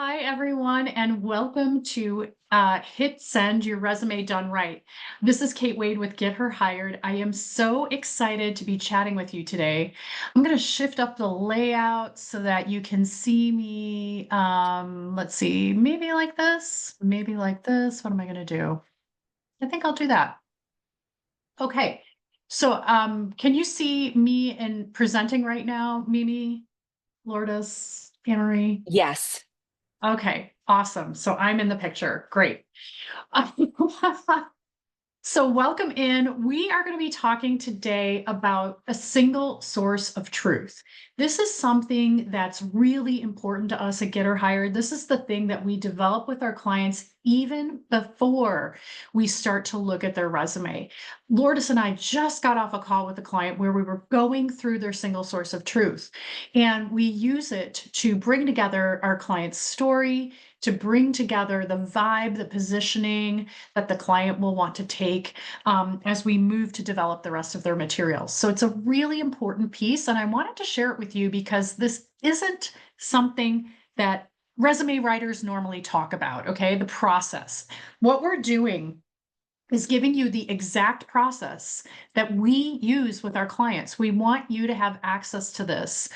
Hi, everyone, and welcome to Hit Send Your Resume Done Right. This is Kate Wade with Get Her Hired. I am so excited to be chatting with you today. I'm going to shift up the layout so that you can see me. Let's see, maybe like this, maybe like this. What am I going to do? I think I'll do that. Okay. So, can you see me in presenting right now, Mimi, Lourdes, Anne-Marie? Yes. Okay, awesome. So I'm in the picture. Great. So, welcome in. We are going to be talking today about a single source of truth. This is something that's really important to us at Get Her Hired. This is the thing that we develop with our clients even before we start to look at their resume. Lourdes and I just got off a call with a client where we were going through their single source of truth, and we use it to bring together our client's story, to bring together the vibe, the positioning that the client will want to take as we move to develop the rest of their materials. So it's a really important piece, and I wanted to share it with you because this isn't something that resume writers normally talk about, okay? The process. What we're doing is giving you the exact process that we use with our clients. We want you to have access to this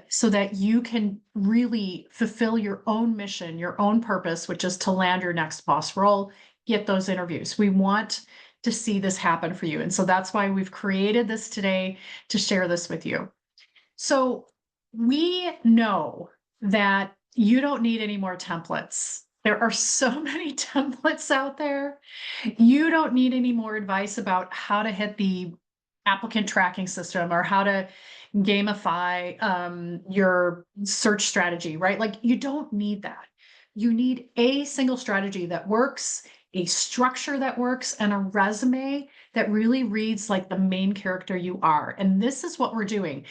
so that you can really fulfill your own mission, your own purpose, which is to land your next boss role, get those interviews. We want to see this happen for you. And so that's why we've created this today to share this with you. So we know that you don't need any more templates. There are so many templates out there. You don't need any more advice about how to hit the applicant tracking system or how to gamify your search strategy, right? Like, you don't need that. You need a single strategy that works, a structure that works, and a resume that really reads like the main character you are. And this is what we're doing.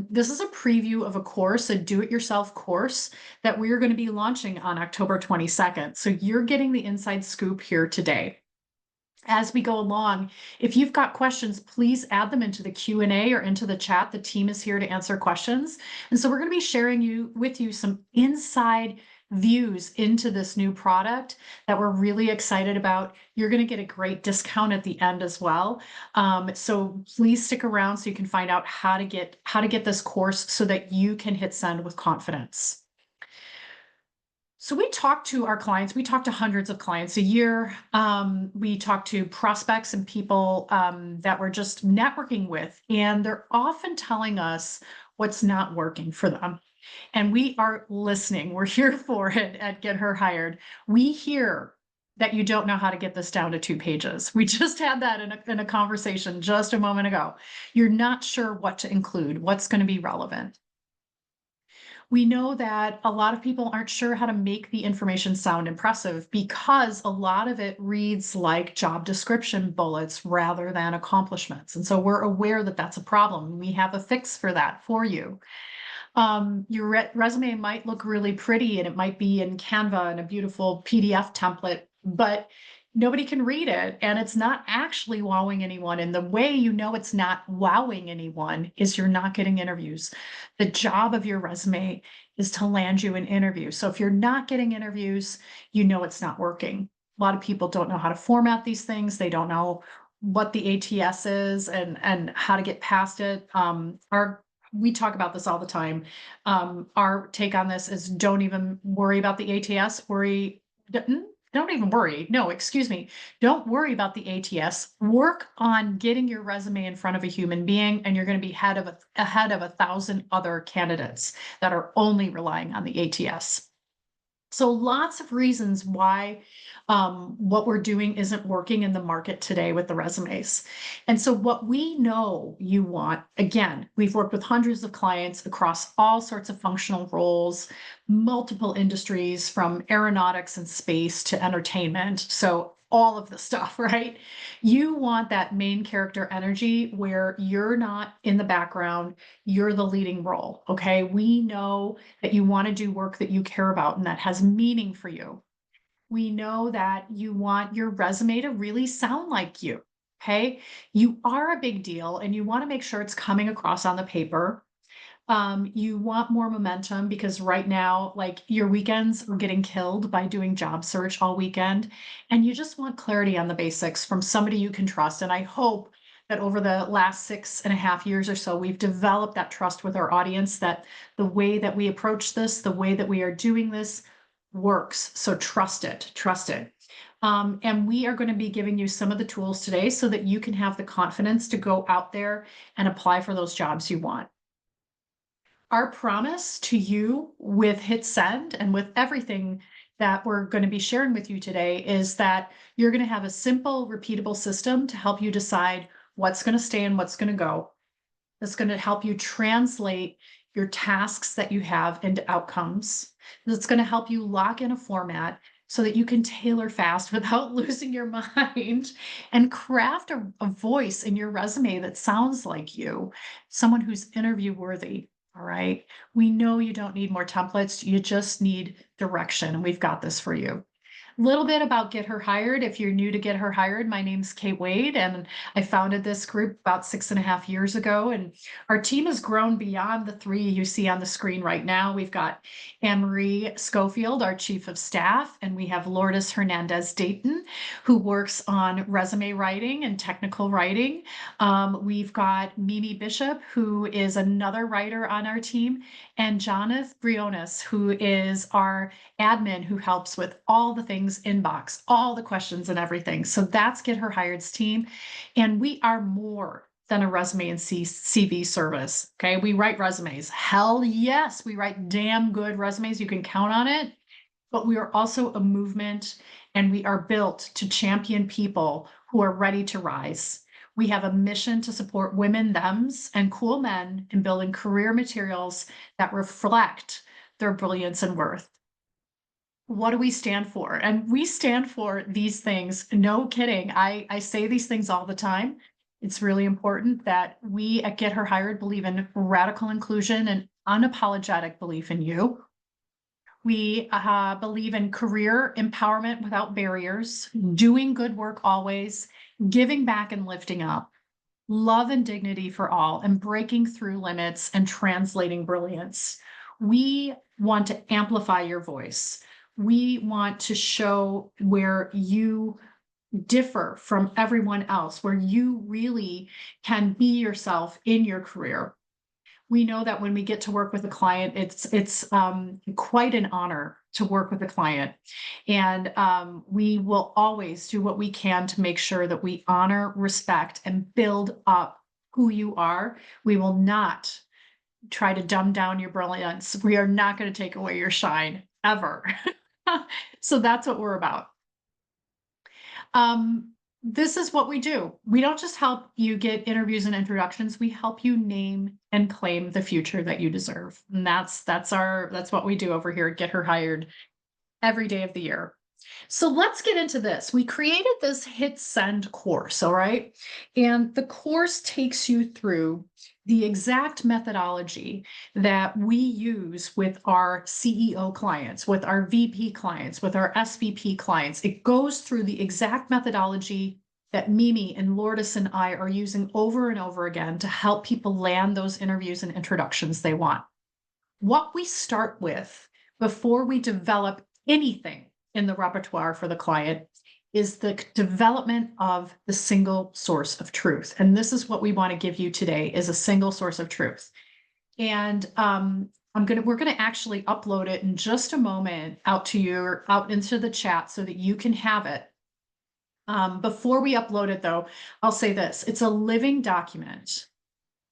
This is a preview of a course, a do-it-yourself course that we're going to be launching on October 22nd. So you're getting the inside scoop here today. As we go along, if you've got questions, please add them into the Q&A or into the chat. The team is here to answer questions. And so we're going to be sharing with you some inside views into this new product that we're really excited about. You're going to get a great discount at the end as well. So please stick around so you can find out how to get this course so that you can hit send with confidence. So we talk to our clients. We talk to hundreds of clients a year. We talk to prospects and people that we're just networking with, and they're often telling us what's not working for them. And we are listening. We're here for it at Get Her Hired. We hear that you don't know how to get this down to 2 pages. We just had that in a conversation just a moment ago. You're not sure what to include, what's going to be relevant. We know that a lot of people aren't sure how to make the information sound impressive because a lot of it reads like job description bullets rather than accomplishments. And so we're aware that that's a problem. We have a fix for that for you. Your resume might look really pretty and it might be in Canva and a beautiful PDF template, but nobody can read it and it's not actually wowing anyone. And the way you know it's not wowing anyone is you're not getting interviews. The job of your resume is to land you an interview. So if you're not getting interviews, you know it's not working. A lot of people don't know how to format these things. They don't know what the ATS is and how to get past it. We talk about this all the time. Our take on this is don't even worry about the ATS. Don't even worry. No, excuse me. Don't worry about the ATS. Work on getting your resume in front of a human being, and you're going to be ahead of 1,000 other candidates that are only relying on the ATS. So lots of reasons why what we're doing isn't working in the market today with the resumes. And so what we know you want, again, we've worked with hundreds of clients across all sorts of functional roles, multiple industries from aeronautics and space to entertainment. So all of the stuff, right? You want that main character energy where you're not in the background, you're the leading role, okay? We know that you want to do work that you care about and that has meaning for you. We know that you want your resume to really sound like you, okay? You are a big deal and you want to make sure it's coming across on the paper. You want more momentum because right now, like your weekends are getting killed by doing job search all weekend. And you just want clarity on the basics from somebody you can trust. And I hope that over the last 6.5 years or so, we've developed that trust with our audience that the way that we approach this, the way that we are doing this works. So trust it, trust it. And we are going to be giving you some of the tools today so that you can have the confidence to go out there and apply for those jobs you want. Our promise to you with Hit Send and with everything that we're going to be sharing with you today is that you're going to have a simple, repeatable system to help you decide what's going to stay and what's going to go. That's going to help you translate your tasks that you have into outcomes. That's going to help you lock in a format so that you can tailor fast without losing your mind and craft a voice in your resume that sounds like you, someone who's interview worthy. All right. We know you don't need more templates. You just need direction, and we've got this for you. Little bit about Get Her Hired. If you're new to Get Her Hired, my name's Kate Wade, and I founded this group about 6.5 years ago. And our team has grown beyond the three you see on the screen right now. We've got Anne-Marie Schofield, our chief of staff, and we have Lourdes Hernandez Dayton, who works on resume writing and technical writing. We've got Mimi Bishop, who is another writer on our team, and Jonathan Briones, who is our admin who helps with all the things inbox, all the questions and everything. So that's Get Her Hired's team. And we are more than a resume and CV service. Okay. We write resumes. Hell yes. We write damn good resumes. You can count on it. But we are also a movement, and we are built to champion people who are ready to rise. We have a mission to support women, thems, and cool men in building career materials that reflect their brilliance and worth. What do we stand for? And we stand for these things. No kidding. I say these things all the time. It's really important that we at Get Her Hired believe in radical inclusion and unapologetic belief in you. We believe in career empowerment without barriers, doing good work always, giving back and lifting up, love and dignity for all, and breaking through limits and translating brilliance. We want to amplify your voice. We want to show where you differ from everyone else, where you really can be yourself in your career. We know that when we get to work with a client, it's quite an honor to work with a client. And we will always do what we can to make sure that we honor, respect, and build up who you are. We will not try to dumb down your brilliance. We are not going to take away your shine ever. So that's what we're about. This is what we do. We don't just help you get interviews and introductions. We help you name and claim the future that you deserve. And that's what we do over here at Get Her Hired every day of the year. So let's get into this. We created this Hit Send course, all right? And the course takes you through the exact methodology that we use with our CEO clients, with our VP clients, with our SVP clients. It goes through the exact methodology that Mimi and Lourdes and I are using over and over again to help people land those interviews and introductions they want. What we start with before we develop anything in the repertoire for the client is the development of the single source of truth. And this is what we want to give you today, is a single source of truth. And we're gonna actually upload it in just a moment out into the chat so that you can have it. Before we upload it though, I'll say this: it's a living document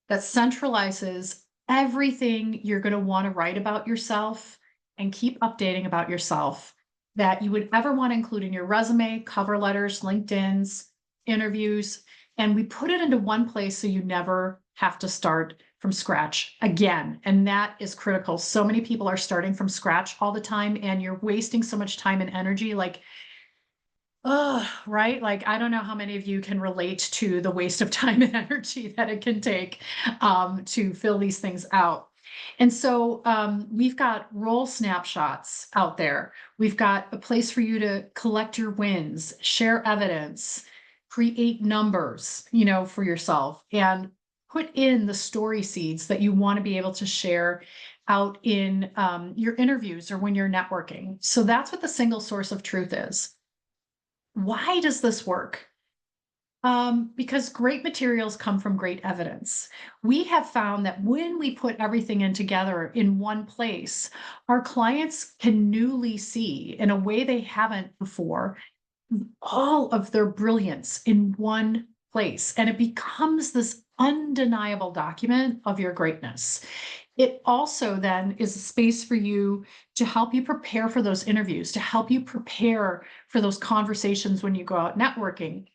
that centralizes everything you're going to want to write about yourself and keep updating about yourself that you would ever want to include in your resume, cover letters, LinkedIn's, interviews. And we put it into one place so you never have to start from scratch again. And that is critical. So many people are starting from scratch all the time, and you're wasting so much time and energy. Like, oh, right. Like, I don't know how many of you can relate to the waste of time and energy that it can take to fill these things out. And so we've got role snapshots out there. We've got a place for you to collect your wins, share evidence, create numbers, for yourself. And put in the story seeds that you want to be able to share out in your interviews or when you're networking. So that's what the single source of truth is. Why does this work? Because great materials come from great evidence. We have found that when we put everything in together in one place, our clients can newly see in a way they haven't before all of their brilliance in one place. And it becomes this undeniable document of your greatness. It also then is a space for you to help you prepare for those interviews, to help you prepare for those conversations when you go out networking.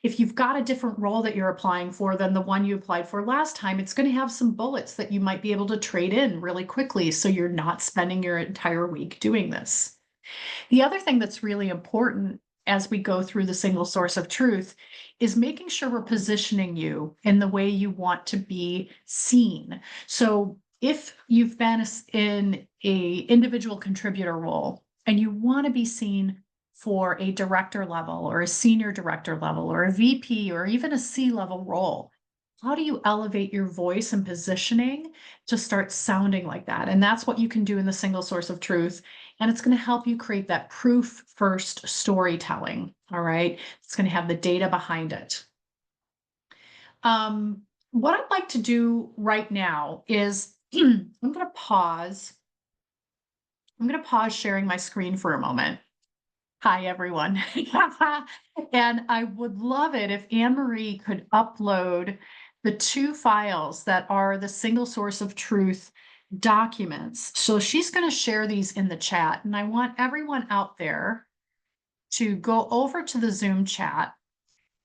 If you've got a different role that you're applying for than the one you applied for last time, it's going to have some bullets that you might be able to trade in really quickly so you're not spending your entire week doing this. The other thing that's really important as we go through the single source of truth is making sure we're positioning you in the way you want to be seen. So if you've been in a individual contributor role and you want to be seen for a director level or a senior director level or a VP or even a C-level role, how do you elevate your voice and positioning to start sounding like that? And that's what you can do in the single source of truth. And it's going to help you create that proof first storytelling. All right. It's going to have the data behind it. What I'd like to do right now is I'm going to pause. I'm going to pause sharing my screen for a moment. Hi, everyone. And I would love it if Anne-Marie could upload the two files that are the single source of truth documents. So she's going to share these in the chat. And I want everyone out there to go over to the Zoom chat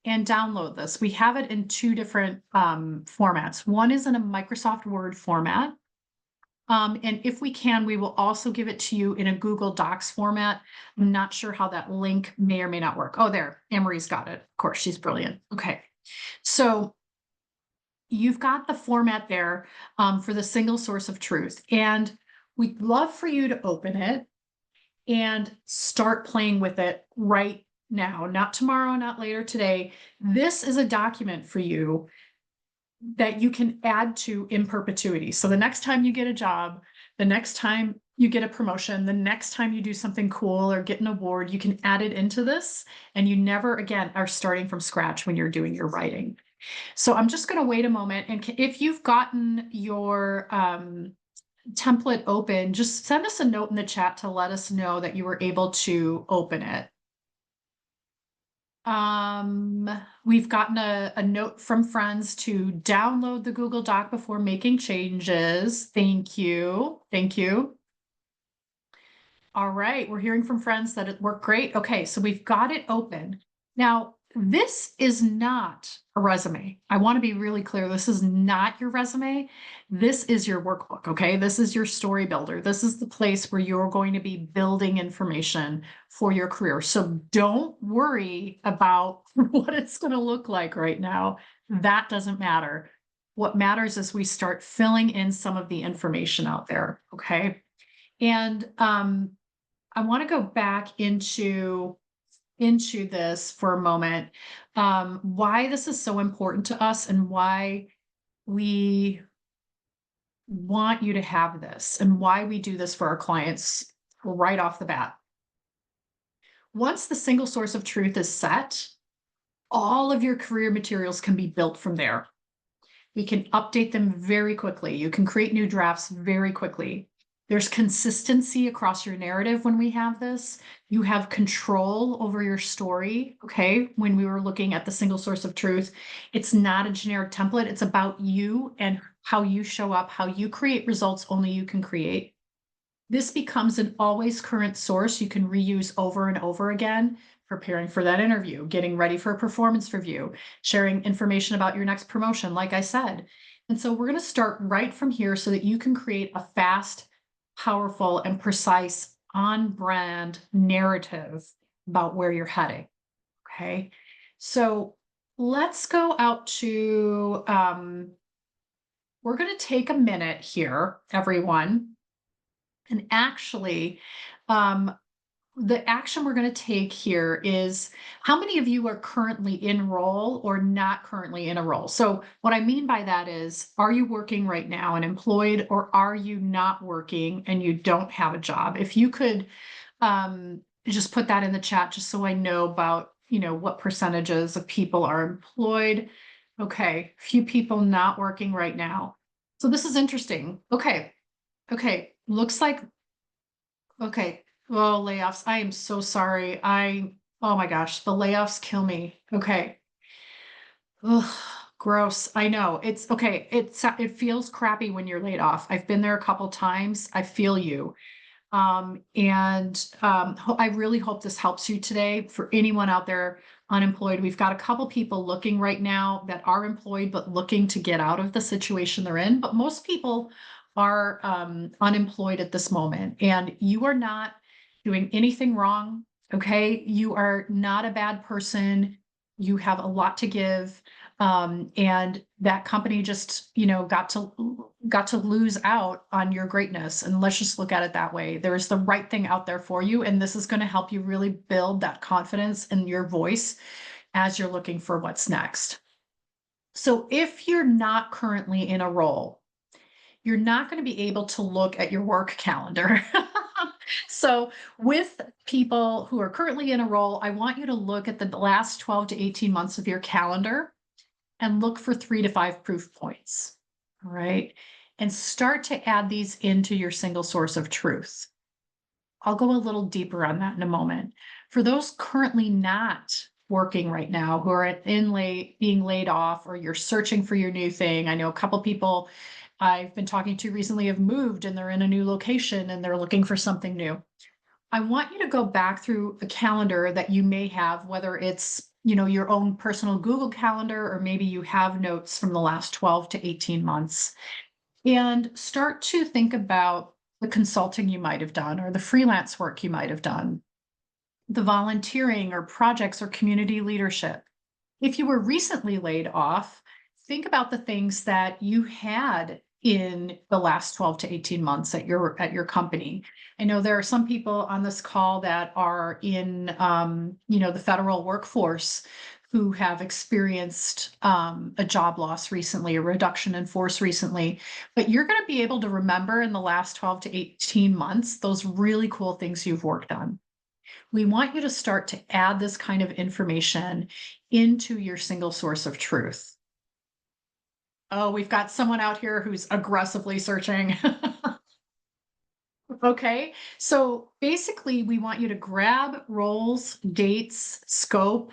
and download this. We have it in two different formats. One is in a Microsoft Word format. And if we can, we will also give it to you in a Google Docs format. I'm not sure how that link may or may not work. Oh, there, Anne-Marie's got it. Of course, she's brilliant. Okay, so you've got the format there for the single source of truth. And we'd love for you to open it and start playing with it right now, not tomorrow, not later today. This is a document for you that you can add to in perpetuity. So the next time you get a job, the next time you get a promotion, the next time you do something cool or get an award, you can add it into this and you never again are starting from scratch when you're doing your writing. So I'm just going to wait a moment. And if you've gotten your template open, just send us a note in the chat to let us know that you were able to open it. We've gotten a note from friends to download the Google Doc before making changes. Thank you. Thank you. All right, we're hearing from friends that it worked great. Okay, so we've got it open. Now, this is not a resume. I want to be really clear. This is not your resume. This is your workbook, okay? This is your story builder. This is the place where you're going to be building information for your career. So don't worry about what it's going to look like right now. That doesn't matter. What matters is we start filling in some of the information out there, okay? And I want to go back into this for a moment, why this is so important to us and why we want you to have this and why we do this for our clients right off the bat. Once the single source of truth is set, all of your career materials can be built from there. We can update them very quickly. You can create new drafts very quickly. There's consistency across your narrative when we have this. You have control over your story, okay? When we were looking at the single source of truth, it's not a generic template. It's about you and how you show up, how you create results only you can create. This becomes an always current source you can reuse over and over again, preparing for that interview, getting ready for a performance review, sharing information about your next promotion, like I said. And so we're going to start right from here so that you can create a fast, powerful, and precise on-brand narrative about where you're heading. Okay, so let's go out to, we're going to take a minute here, everyone. And actually, the action we're going to take here is how many of you are currently in role or not currently in a role? So, what I mean by that is, are you working right now and employed, or are you not working and you don't have a job? If you could just put that in the chat just so I know about, what percentages of people are employed. Okay, few people not working right now. So, this is interesting. Okay, okay, looks like okay. Oh, layoffs. I am so sorry. Oh my gosh, the layoffs kill me. Okay. Ugh, gross. I know. It's okay. It feels crappy when you're laid off. I've been there a couple times. I feel you. I really hope this helps you today. For anyone out there unemployed, we've got a couple people looking right now that are employed but looking to get out of the situation they're in. But most people are unemployed at this moment, and you are not doing anything wrong. Okay, you are not a bad person. You have a lot to give. And that company just, got to lose out on your greatness. And let's just look at it that way. There is the right thing out there for you, and this is going to help you really build that confidence in your voice as you're looking for what's next. So if you're not currently in a role, you're not going to be able to look at your work calendar. So, with people who are currently in a role, I want you to look at the last 12 to 18 months of your calendar and look for 3 to 5 proof points. All right. And start to add these into your single source of truth. I'll go a little deeper on that in a moment. For those currently not working right now, who are being laid off, or you're searching for your new thing. I know a couple people I've been talking to recently have moved and they're in a new location and they're looking for something new. I want you to go back through a calendar that you may have, whether it's, your own personal Google Calendar, or maybe you have notes from the last 12 to 18 months, and start to think about the consulting you might have done, or the freelance work you might have done, the volunteering or projects or community leadership. If you were recently laid off, think about the things that you had in the last 12 to 18 months at your company. I know there are some people on this call that are in the federal workforce who have experienced a job loss recently, a reduction in force recently, but you're going to be able to remember in the last 12 to 18 months those really cool things you've worked on. We want you to start to add this kind of information into your single source of truth. Oh, we've got someone out here who's aggressively searching. Okay, so basically, we want you to grab roles, dates, scope,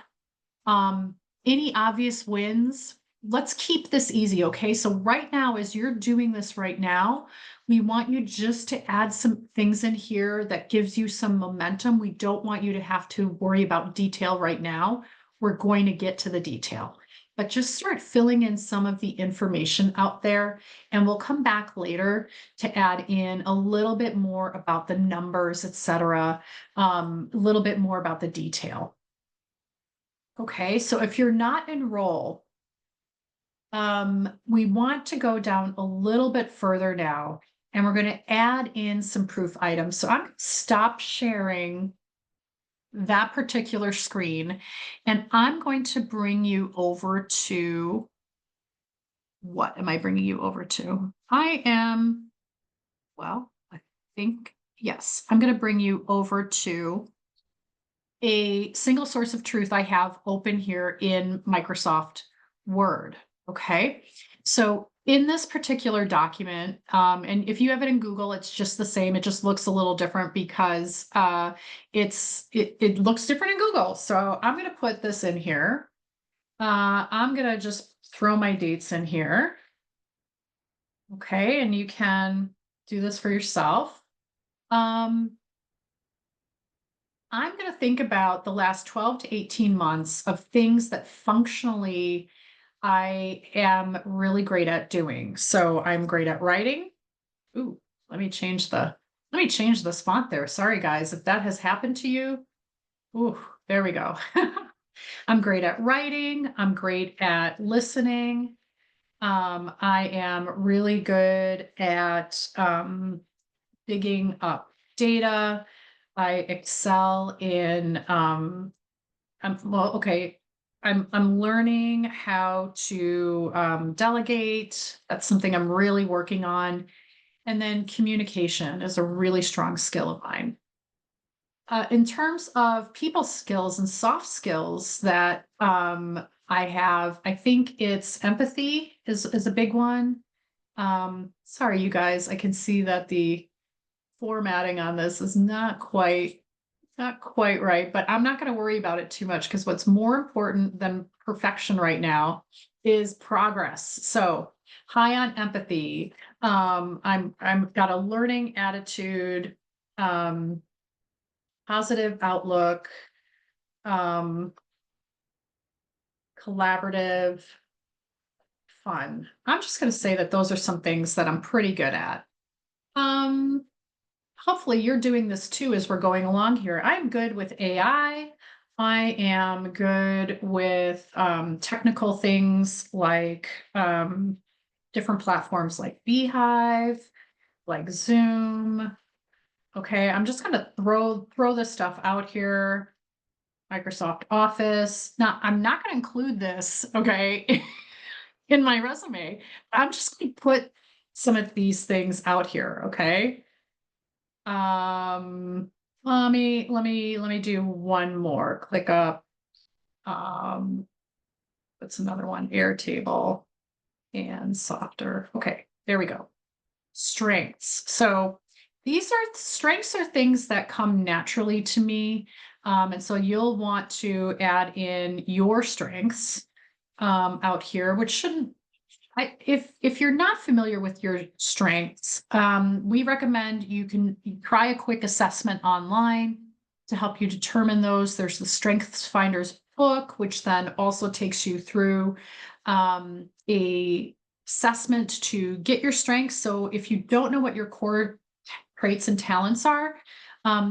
um, any obvious wins. Let's keep this easy, okay? So right now, as you're doing this right now, we want you just to add some things in here that gives you some momentum. We don't want you to have to worry about detail right now. We're going to get to the detail, but just start filling in some of the information out there, and we'll come back later to add in a little bit more about the numbers, etc., a little bit more about the detail. Okay, so if you're not in role, we want to go down a little bit further now, and we're going to add in some proof items. So I'm going to stop sharing that particular screen, and I'm going to bring you over to, what am I bringing you over to? I think, yes, I'm going to bring you over to a single source of truth I have open here in Microsoft Word. Okay. So in this particular document, and if you have it in Google, it's just the same. It just looks a little different because it looks different in Google. So I'm going to put this in here. I'm going to just throw my dates in here. Okay. And you can do this for yourself. I'm going to think about the last 12 to 18 months of things that functionally I am really great at doing. So I'm great at writing. Ooh, let me change the font there. Sorry guys, if that has happened to you. Ooh, there we go. I'm great at writing. I'm great at listening. I am really good at digging up data. I excel in, well, okay. I'm learning how to delegate. That's something I'm really working on. And then communication is a really strong skill of mine. In terms of people skills and soft skills that I have, I think it's empathy is a big one. Sorry, you guys, I can see that the formatting on this is not quite right, but I'm not going to worry about it too much because what's more important than perfection right now is progress. So high on empathy. I'm got a learning attitude, um, positive outlook, um, collaborative, fun. I'm just going to say that those are some things that I'm pretty good at. Um, Hopefully you're doing this too as we're going along here. I'm good with AI. I am good with technical things like different platforms like Beehive, like Zoom. Okay, I'm just gonna throw this stuff out here. Microsoft Office. Now, I'm not going to include this, okay, in my resume. I'm just going to put some of these things out here, okay? Um, let me do one more. Click up. Um, what's another one? Airtable and softer. Okay, there we go. Strengths. So these are strengths are things that come naturally to me. And so you'll want to add in your strengths out here, which shouldn't if you're not familiar with your strengths, we recommend you try a quick assessment online to help you determine those. There's the Strengths Finders book, which then also takes you through a assessment to get your strengths. So if you don't know what your core traits and talents are,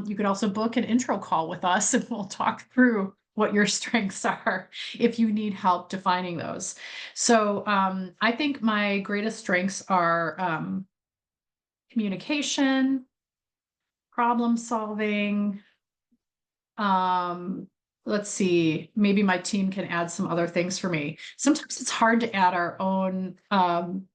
you could also book an intro call with us and we'll talk through what your strengths are if you need help defining those. So I think my greatest strengths are communication, problem solving. Um, let's see, maybe my team can add some other things for me. Sometimes it's hard to add our own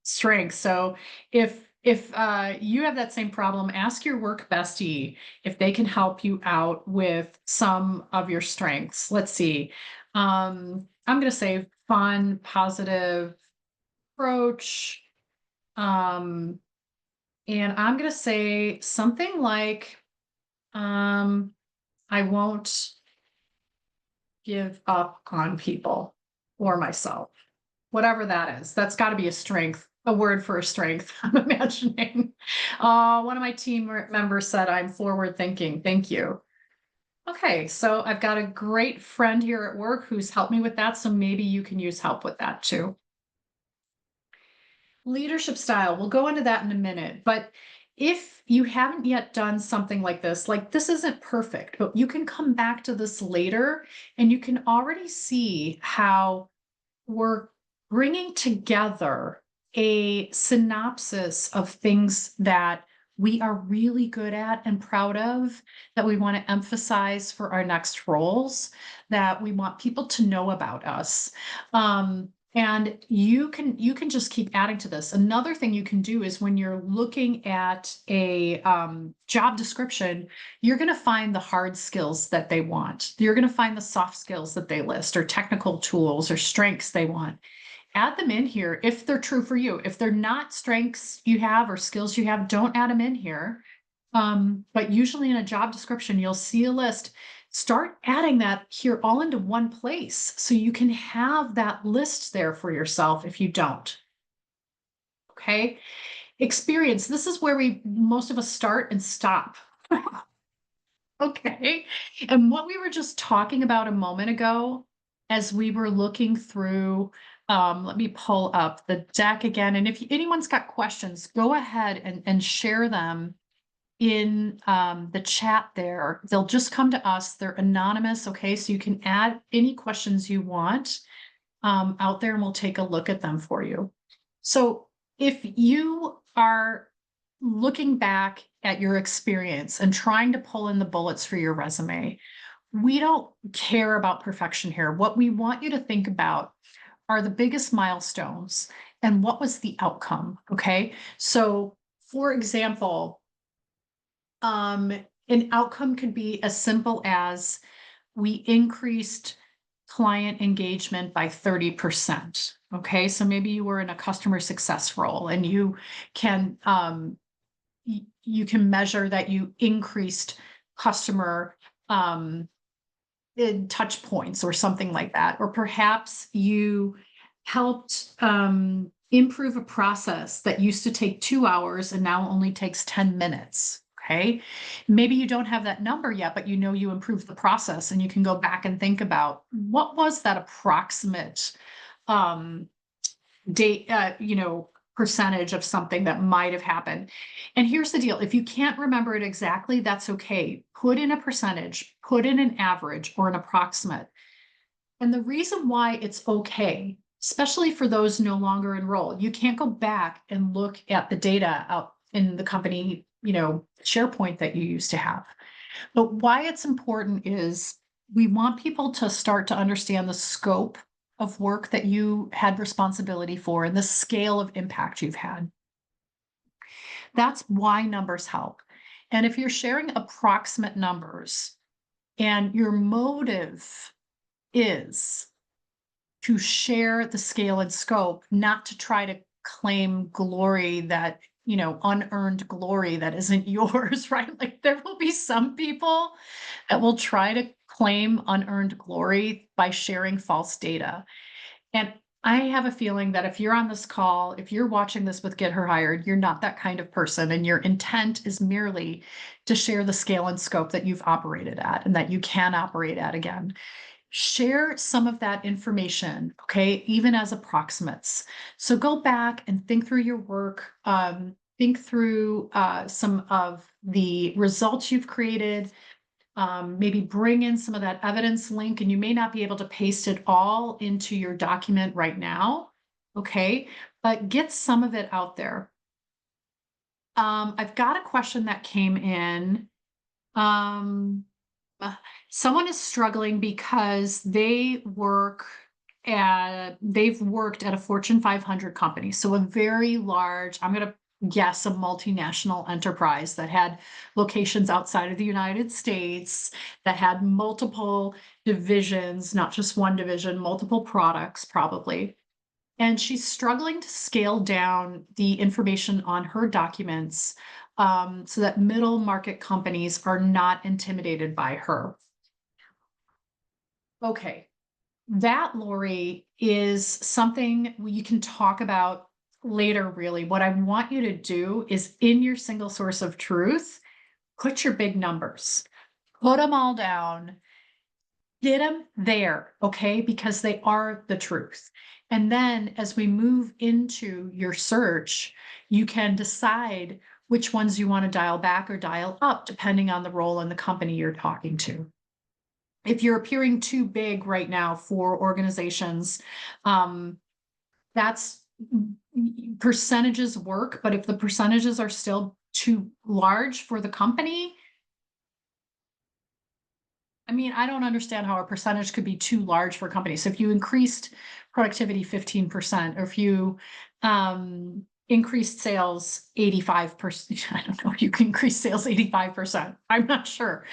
strengths. So if you have that same problem, ask your work bestie if they can help you out with some of your strengths. Let's see. I'm going to say fun, positive approach. Um, and I'm going to say something like, I won't give up on people or myself, whatever that is. That's got to be a strength, a word for a strength, I'm imagining. One of my team members said, I'm forward thinking. Thank you. Okay, so I've got a great friend here at work who's helped me with that. So maybe you can use help with that too. Leadership style, we'll go into that in a minute. But if you haven't yet done something like this isn't perfect, but you can come back to this later and you can already see how we're bringing together a synopsis of things that we are really good at and proud of, that we want to emphasize for our next roles, that we want people to know about us. And you can just keep adding to this. Another thing you can do is when you're looking at a job description, you're going to find the hard skills that they want. You're going to find the soft skills that they list, or technical tools or strengths they want. Add them in here if they're true for you. If they're not strengths you have or skills you have, don't add them in here. But usually in a job description, you'll see a list. Start adding that here all into one place so you can have that list there for yourself if you don't. Okay. Experience. This is where most of us start and stop. Okay. And what we were just talking about a moment ago, as we were looking through, let me pull up the deck again. And if anyone's got questions, go ahead and share them in the chat there. They'll just come to us. They're anonymous. Okay. So you can add any questions you want out there and we'll take a look at them for you. So if you are looking back at your experience and trying to pull in the bullets for your resume, we don't care about perfection here. What we want you to think about are the biggest milestones and what was the outcome. Okay. So, for example, an outcome could be as simple as we increased client engagement by 30%. Okay. So maybe you were in a customer success role and can, you can measure that you increased customer, in touch points or something like that. Or perhaps you helped improve a process that used to take 2 hours and now only takes 10 minutes. Okay. Maybe you don't have that number yet, but you know you improved the process and you can go back and think about what was that approximate um, date, percentage of something that might have happened. And here's the deal. If you can't remember it exactly, that's okay. Put in a percentage, put in an average or an approximate. And the reason why it's okay, especially for those no longer enrolled, you can't go back and look at the data out in the company, SharePoint that you used to have. But why it's important is we want people to start to understand the scope of work that you had responsibility for and the scale of impact you've had. That's why numbers help. And if you're sharing approximate numbers and your motive is to share the scale and scope, not to try to claim glory that, unearned glory that isn't yours, right? Like there will be some people that will try to claim unearned glory by sharing false data. And I have a feeling that if you're on this call, if you're watching this with Get Her Hired, you're not that kind of person. And your intent is merely to share the scale and scope that you've operated at and that you can operate at again. Share some of that information, okay, even as approximates. So go back and think through your work, think through some of the results you've created, maybe bring in some of that evidence link, and you may not be able to paste it all into your document right now, okay, but get some of it out there. I've got a question that came in. Someone is struggling because they've worked at a Fortune 500 company. So a very large, I'm going to guess a multinational enterprise that had locations outside of the United States, that had multiple divisions, not just one division, multiple products probably. And she's struggling to scale down the information on her documents so that middle market companies are not intimidated by her. Okay, that, Lori, is something you can talk about later, really. What I want you to do is in your single source of truth, put your big numbers, put them all down, get them there, okay? Because they are the truth. And then as we move into your search, you can decide which ones you want to dial back or dial up, depending on the role in the company you're talking to. If you're appearing too big right now for organizations, that's percentages work, but if the percentages are still too large for the company, I mean, I don't understand how a percentage could be too large for a company. So if you increased productivity 15%, or if you increased sales 85%, I don't know if you can increase sales 85%, I'm not sure,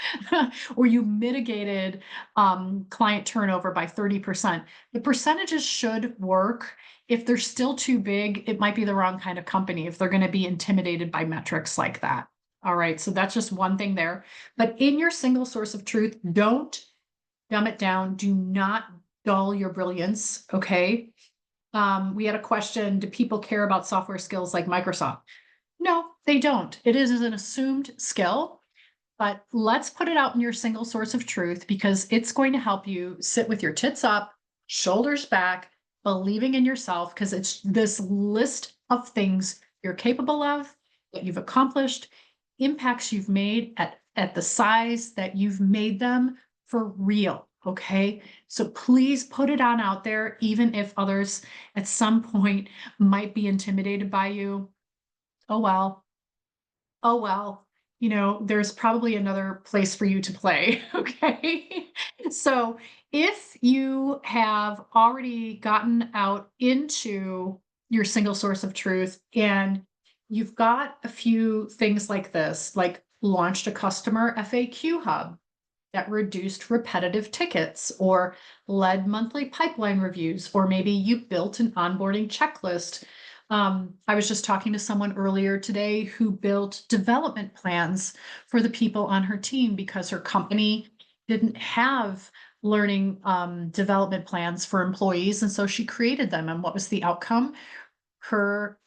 or you mitigated client turnover by 30%, the percentages should work. If they're still too big, it might be the wrong kind of company if they're going to be intimidated by metrics like that. All right, so that's just one thing there. But in your single source of truth, don't dumb it down. Do not dull your brilliance, okay? We had a question, do people care about software skills like Microsoft? No, they don't. It is an assumed skill, but let's put it out in your single source of truth because it's going to help you sit with your tits up, shoulders back, believing in yourself, because it's this list of things you're capable of, that you've accomplished, impacts you've made at the size that you've made them for real. Okay. So please put it on out there, even if others at some point might be intimidated by you. Oh, well, Oh, well, there's probably another place for you to play. Okay. So if you have already gotten out into your single source of truth and you've got a few things like this, like launched a customer FAQ hub that reduced repetitive tickets or led monthly pipeline reviews, or maybe you built an onboarding checklist. I was just talking to someone earlier today who built development plans for the people on her team because her company didn't have learning development plans for employees. And so she created them. And what was the outcome? Her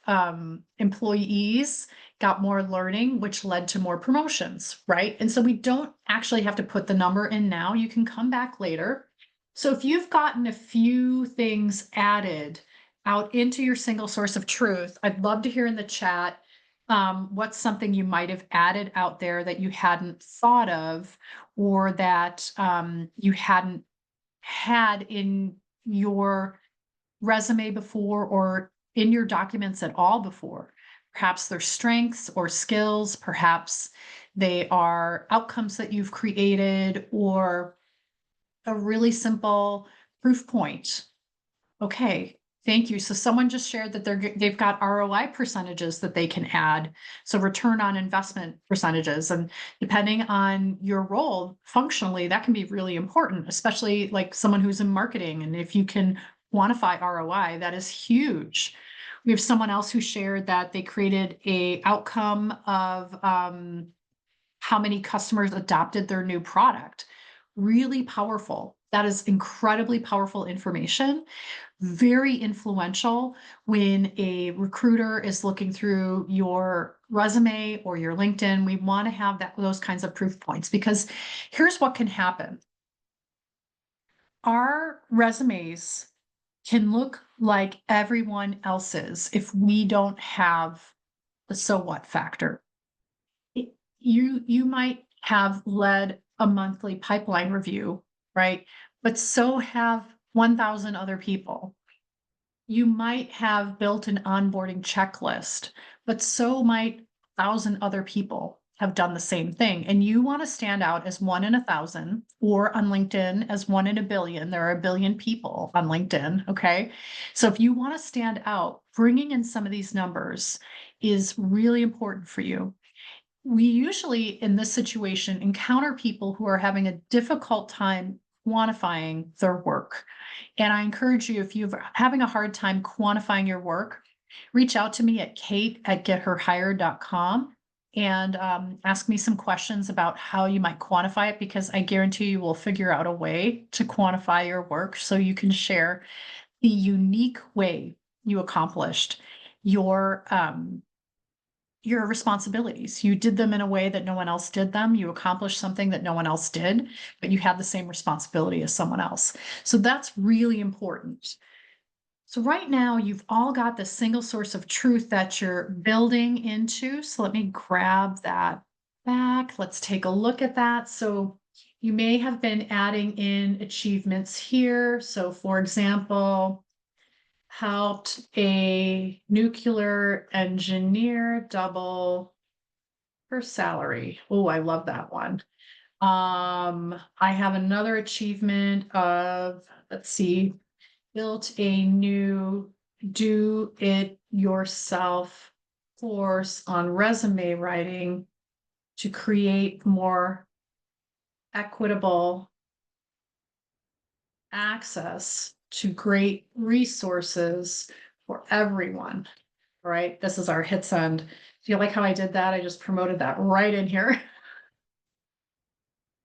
employees got more learning, which led to more promotions, right? And so we don't actually have to put the number in now. You can come back later. So if you've gotten a few things added out into your single source of truth, I'd love to hear in the chat what's something you might have added out there that you hadn't thought of, or that you hadn't had in your resume before, or in your documents at all before. Perhaps they're strengths or skills, perhaps they are outcomes that you've created, or a really simple proof point. Okay, thank you. So someone just shared that they've got ROI percentages that they can add. So return on investment percentages. And depending on your role, functionally, that can be really important, especially like someone who's in marketing. And if you can quantify ROI, that is huge. We have someone else who shared that they created a outcome of how many customers adopted their new product. Really powerful. That is incredibly powerful information, very influential when a recruiter is looking through your resume or your LinkedIn. We want to have those kinds of proof points, because here's what can happen. Our resumes can look like everyone else's if we don't have the so what factor. You might have led a monthly pipeline review, right? But so have 1,000 other people. You might have built an onboarding checklist, but so might 1,000 other people have done the same thing. And you want to stand out as one in 1,000, or on LinkedIn as one in a billion. There are a billion people on LinkedIn. Okay. So if you want to stand out, bringing in some of these numbers is really important for you. We usually, in this situation, encounter people who are having a difficult time quantifying their work. And I encourage you, if you're having a hard time quantifying your work, reach out to me at kate@getherhired.com and ask me some questions about how you might quantify it, because I guarantee you will figure out a way to quantify your work so you can share the unique way you accomplished your your responsibilities. You did them in a way that no one else did them. You accomplished something that no one else did, but you had the same responsibility as someone else. So that's really important. So right now, you've all got the single source of truth that you're building into. So let me grab that back. Let's take a look at that. So you may have been adding in achievements here. So for example, helped a nuclear engineer double her salary. Oh, I love that one. I have another achievement of, let's see, built a new do it yourself course on resume writing to create more equitable access to great resources for everyone. All right, this is our hit send. Do you like how I did that? I just promoted that right in here.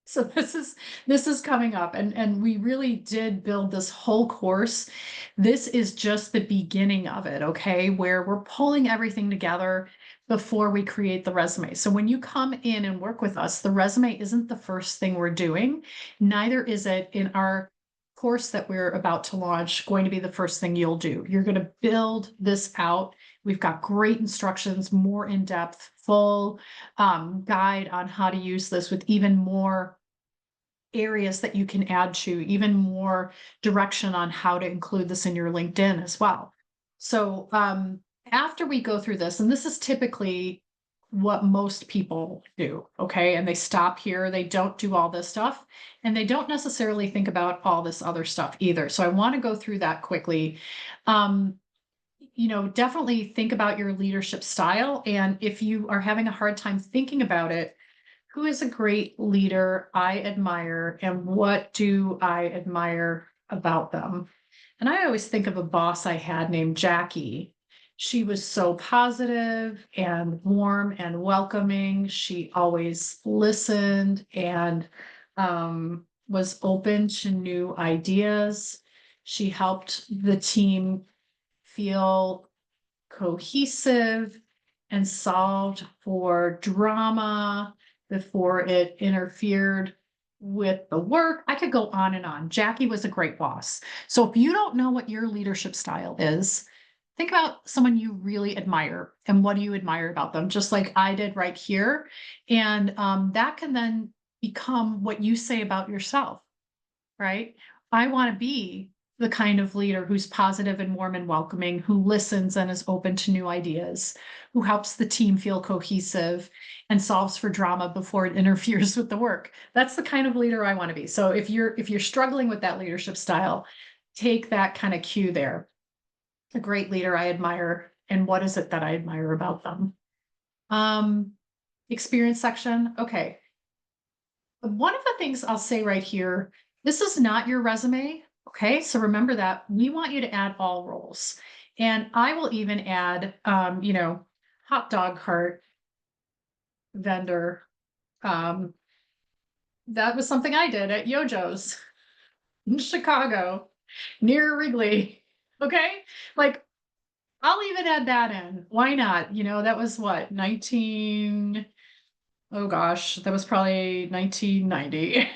So this is coming up, and we really did build this whole course. This is just the beginning of it, okay? Where we're pulling everything together before we create the resume. So when you come in and work with us, the resume isn't the first thing we're doing. Neither is it in our course that we're about to launch going to be the first thing you'll do. You're going to build this out. We've got great instructions, more in-depth, full guide on how to use this, with even more areas that you can add to, even more direction on how to include this in your LinkedIn as well. So after we go through this, and this is typically what most people do. Okay. And they stop here. They don't do all this stuff. And they don't necessarily think about all this other stuff either. So I want to go through that quickly. Um, definitely think about your leadership style. And if you are having a hard time thinking about it, who is a great leader I admire and what do I admire about them? And I always think of a boss I had named Jackie. She was so positive and warm and welcoming. She always listened and was open to new ideas. She helped the team feel cohesive and solved for drama before it interfered with the work. I could go on and on. Jackie was a great boss. So if you don't know what your leadership style is, think about someone you really admire and what do you admire about them, just like I did right here. And that can then become what you say about yourself, right? I want to be the kind of leader who's positive and warm and welcoming, who listens and is open to new ideas, who helps the team feel cohesive and solves for drama before it interferes with the work. That's the kind of leader I want to be. So if you're struggling with that leadership style, take that kind of cue there. A great leader I admire, and what is it that I admire about them? Um, Experience section. Okay. One of the things I'll say right here, this is not your resume. Okay. So remember that we want you to add all roles. And I will even add, hot dog cart vendor. Um, that was something I did at Yojo's in Chicago near Wrigley. Okay. Like I'll even add that in. Why not? That was what, oh gosh, that was probably 1990.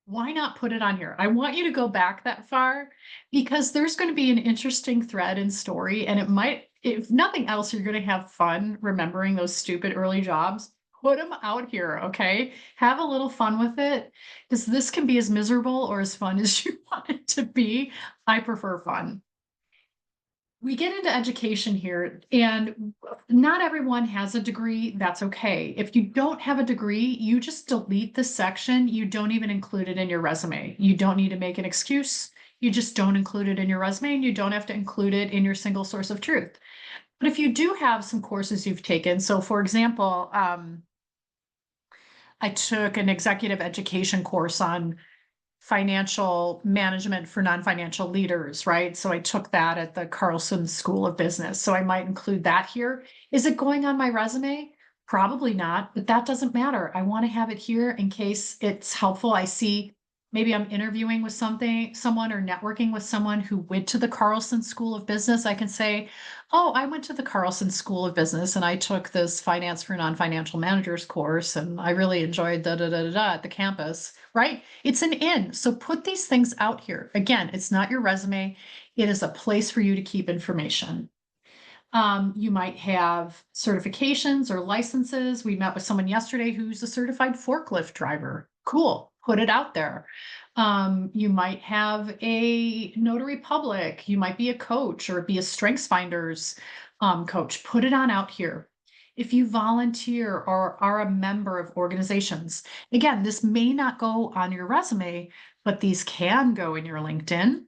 Why not put it on here? I want you to go back that far because there's going to be an interesting thread and story, and it might, if nothing else, you're going to have fun remembering those stupid early jobs. Put them out here, okay? Have a little fun with it because this can be as miserable or as fun as you want it to be. I prefer fun. We get into education here, and not everyone has a degree. That's okay. If you don't have a degree, you just delete the section. You don't even include it in your resume. You don't need to make an excuse. You just don't include it in your resume, and you don't have to include it in your single source of truth. But if you do have some courses you've taken, so for example, I took an executive education course on financial management for non-financial leaders, right? So I took that at the Carlson School of Business. So I might include that here. Is it going on my resume? Probably not, but that doesn't matter. I want to have it here in case it's helpful. I see maybe I'm interviewing with someone or networking with someone who went to the Carlson School of Business. I can say, oh, I went to the Carlson School of Business and I took this finance for non-financial managers course and I really enjoyed at the campus, right? It's an in. So put these things out here. Again, it's not your resume. It is a place for you to keep information. You might have certifications or licenses. We met with someone yesterday who's a certified forklift driver. Cool. Put it out there. You might have a notary public. You might be a coach or be a strengths finders coach. Put it on out here. If you volunteer or are a member of organizations, again, this may not go on your resume, but these can go in your LinkedIn.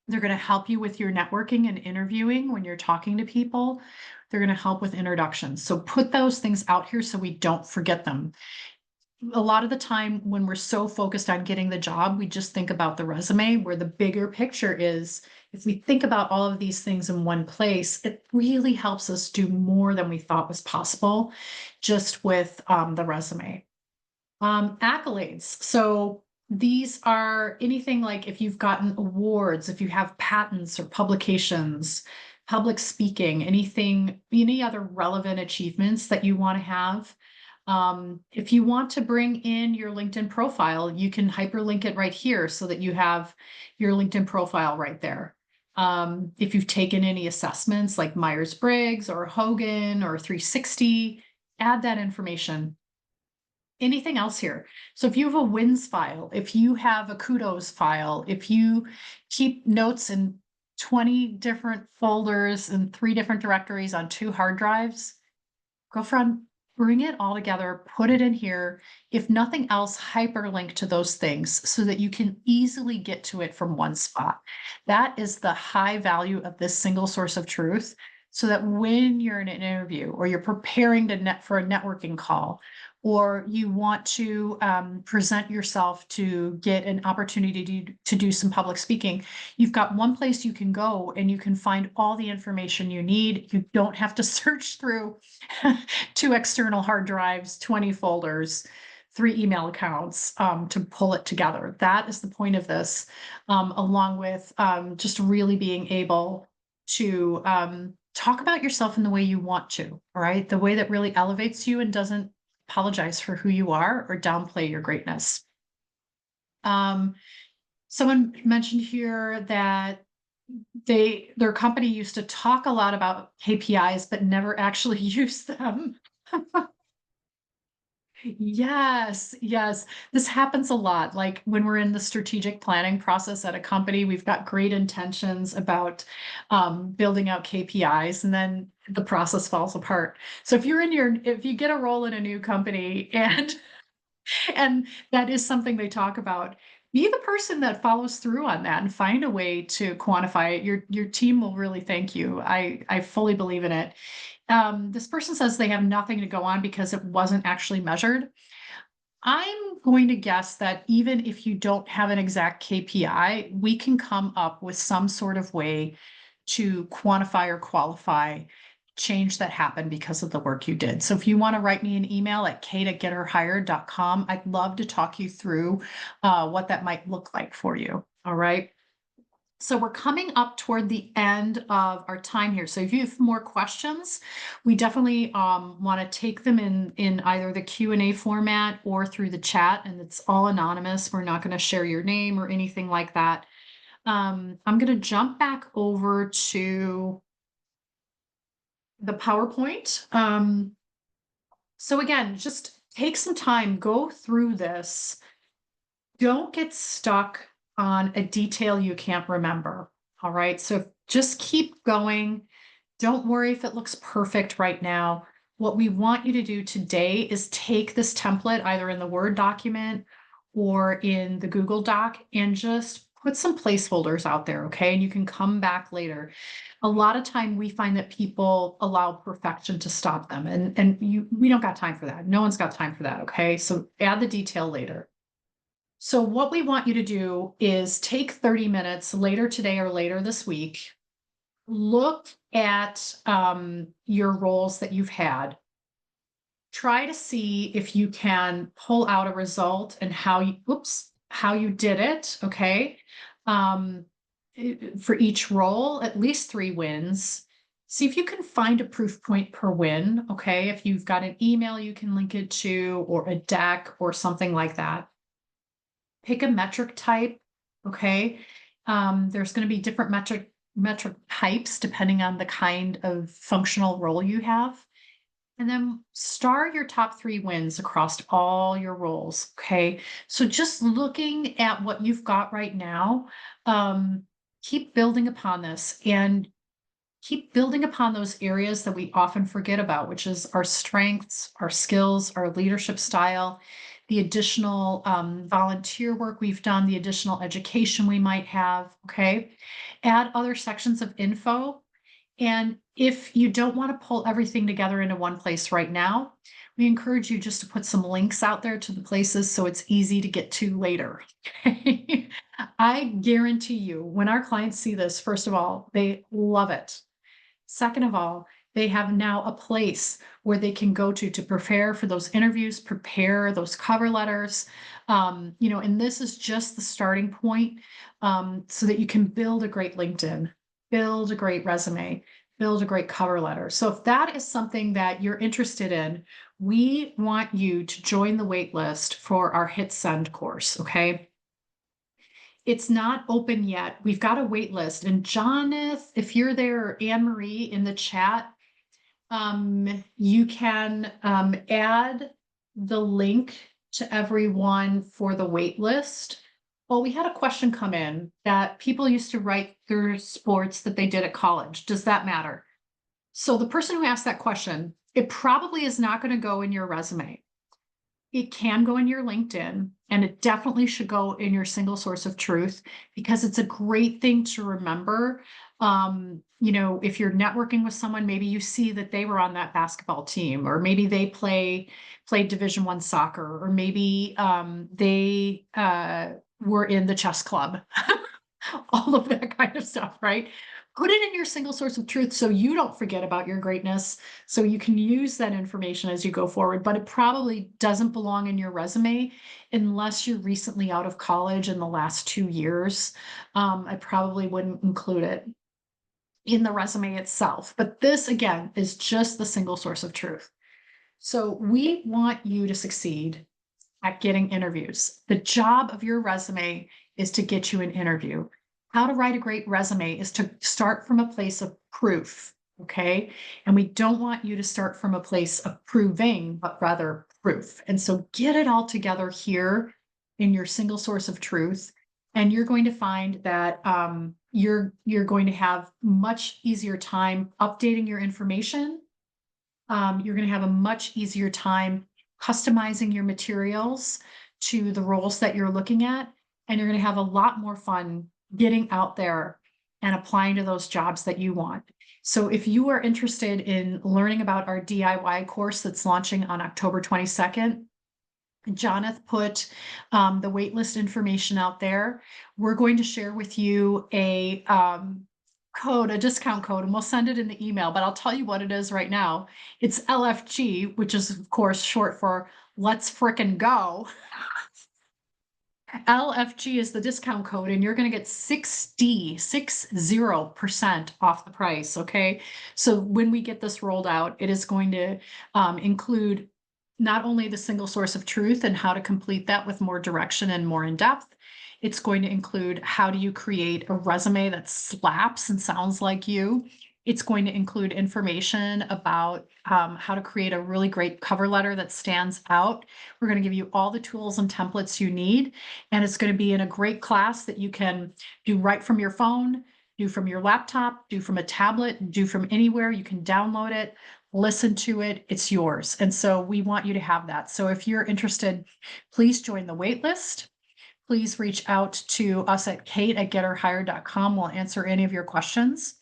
They're going to help you with your networking and interviewing when you're talking to people. They're going to help with introductions. So put those things out here so we don't forget them. A lot of the time when we're so focused on getting the job, we just think about the resume, where the bigger picture is, if we think about all of these things in one place, it really helps us do more than we thought was possible just with the resume. Accolades. So these are anything like if you've gotten awards, if you have patents or publications, public speaking, anything, any other relevant achievements that you want to have. If you want to bring in your LinkedIn profile, you can hyperlink it right here so that you have your LinkedIn profile right there. If you've taken any assessments like Myers-Briggs or Hogan or 360, add that information. Anything else here? So if you have a wins file, if you have a kudos file, if you keep notes and 20 different folders and 3 different directories on 2 hard drives. Girlfriend, bring it all together, put it in here. If nothing else, hyperlink to those things so that you can easily get to it from one spot. That is the high value of this single source of truth. So that when you're in an interview or you're preparing for a networking call, or you want to present yourself to get an opportunity to do some public speaking, you've got one place you can go and you can find all the information you need. You don't have to search through 2 external hard drives, 20 folders, 3 email accounts to pull it together. That is the point of this, along with just really being able to talk about yourself in the way you want to, all right? The way that really elevates you and doesn't apologize for who you are or downplay your greatness. Someone mentioned here that their company used to talk a lot about KPIs, but never actually use them. Yes, yes. This happens a lot. Like when we're in the strategic planning process at a company, we've got great intentions about building out KPIs, and then the process falls apart. So if you get a role in a new company and that is something they talk about, be the person that follows through on that and find a way to quantify it. Your team will really thank you. I fully believe in it. This person says they have nothing to go on because it wasn't actually measured. I'm going to guess that even if you don't have an exact KPI, we can come up with some sort of way to quantify or qualify change that happened because of the work you did. So if you want to write me an email at kate@getherhired.com, I'd love to talk you through what that might look like for you. All right. So we're coming up toward the end of our time here. So if you have more questions, we definitely want to take them in either the Q&A format or through the chat, and it's all anonymous. We're not going to share your name or anything like that. I'm going to jump back over to the PowerPoint. So again, just take some time, go through this. Don't get stuck on a detail you can't remember. All right. So just keep going. Don't worry if it looks perfect right now. What we want you to do today is take this template either in the Word document or in the Google Doc and just put some placeholders out there. Okay. And you can come back later. A lot of time we find that people allow perfection to stop them, and we don't got time for that. No one's got time for that. Okay. So add the detail later. So what we want you to do is take 30 minutes later today or later this week, look at your roles that you've had. Try to see if you can pull out a result and how you did it, okay? For each role, at least 3 wins. See if you can find a proof point per win, okay? If you've got an email you can link it to, or a deck or something like that. Pick a metric type, okay? There's going to be different metric types depending on the kind of functional role you have. And then star your top 3 wins across all your roles, okay? So just looking at what you've got right now, keep building upon this and keep building upon those areas that we often forget about, which is our strengths, our skills, our leadership style, the additional volunteer work we've done, the additional education we might have, okay? Add other sections of info. And if you don't want to pull everything together into one place right now, we encourage you just to put some links out there to the places so it's easy to get to later. Okay? I guarantee you, when our clients see this, first of all, they love it. Second of all, they have now a place where they can go to prepare for those interviews, prepare those cover letters, and this is just the starting point, so that you can build a great LinkedIn, build a great resume, build a great cover letter. So if that is something that you're interested in, we want you to join the wait list for our Hit Send course, okay? It's not open yet. We've got a wait list. And Jonathan, if you're there, or Anne Marie in the chat, you can add the link to everyone for the wait list. Well, we had a question come in that people used to write their sports that they did at college. Does that matter? So the person who asked that question, it probably is not going to go in your resume. It can go in your LinkedIn, and it definitely should go in your single source of truth because it's a great thing to remember. If you're networking with someone, maybe you see that they were on that basketball team, or maybe they played Division 1 soccer, or maybe they were in the chess club. All of that kind of stuff, right? Put it in your single source of truth so you don't forget about your greatness, so you can use that information as you go forward. But it probably doesn't belong in your resume unless you're recently out of college in the last 2 years. I probably wouldn't include it in the resume itself. But this, again, is just the single source of truth. So we want you to succeed at getting interviews. The job of your resume is to get you an interview. How to write a great resume is to start from a place of proof, okay? And we don't want you to start from a place of proving, but rather proof. And so get it all together here in your single source of truth. And you're going to find that you're going to have much easier time updating your information. You're going to have a much easier time customizing your materials to the roles that you're looking at. And you're going to have a lot more fun getting out there and applying to those jobs that you want. So if you are interested in learning about our DIY course that's launching on October 22nd, Jonathan put the waitlist information out there. We're going to share with you a discount code, and we'll send it in the email, but I'll tell you what it is right now. It's LFG, which is of course short for Let's Frickin' Go. LFG is the discount code, and you're going to get 60% off the price. Okay. So when we get this rolled out, it is going to include not only the single source of truth and how to complete that with more direction and more in depth. It's going to include how do you create a resume that slaps and sounds like you. It's going to include information about how to create a really great cover letter that stands out. We're going to give you all the tools and templates you need. And it's going to be in a great class that you can do right from your phone, do from your laptop, do from a tablet, do from anywhere. You can download it, listen to it. It's yours. And so we want you to have that. So if you're interested, please join the wait list. Please reach out to us at kate@getherhired.com. We'll answer any of your questions.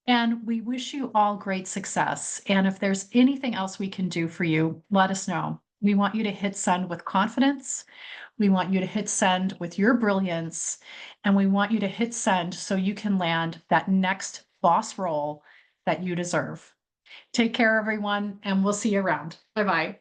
And we wish you all great success. And if there's anything else we can do for you, let us know. We want you to hit send with confidence. We want you to hit send with your brilliance. And we want you to hit send so you can land that next boss role that you deserve. Take care, everyone, and we'll see you around. Bye-bye.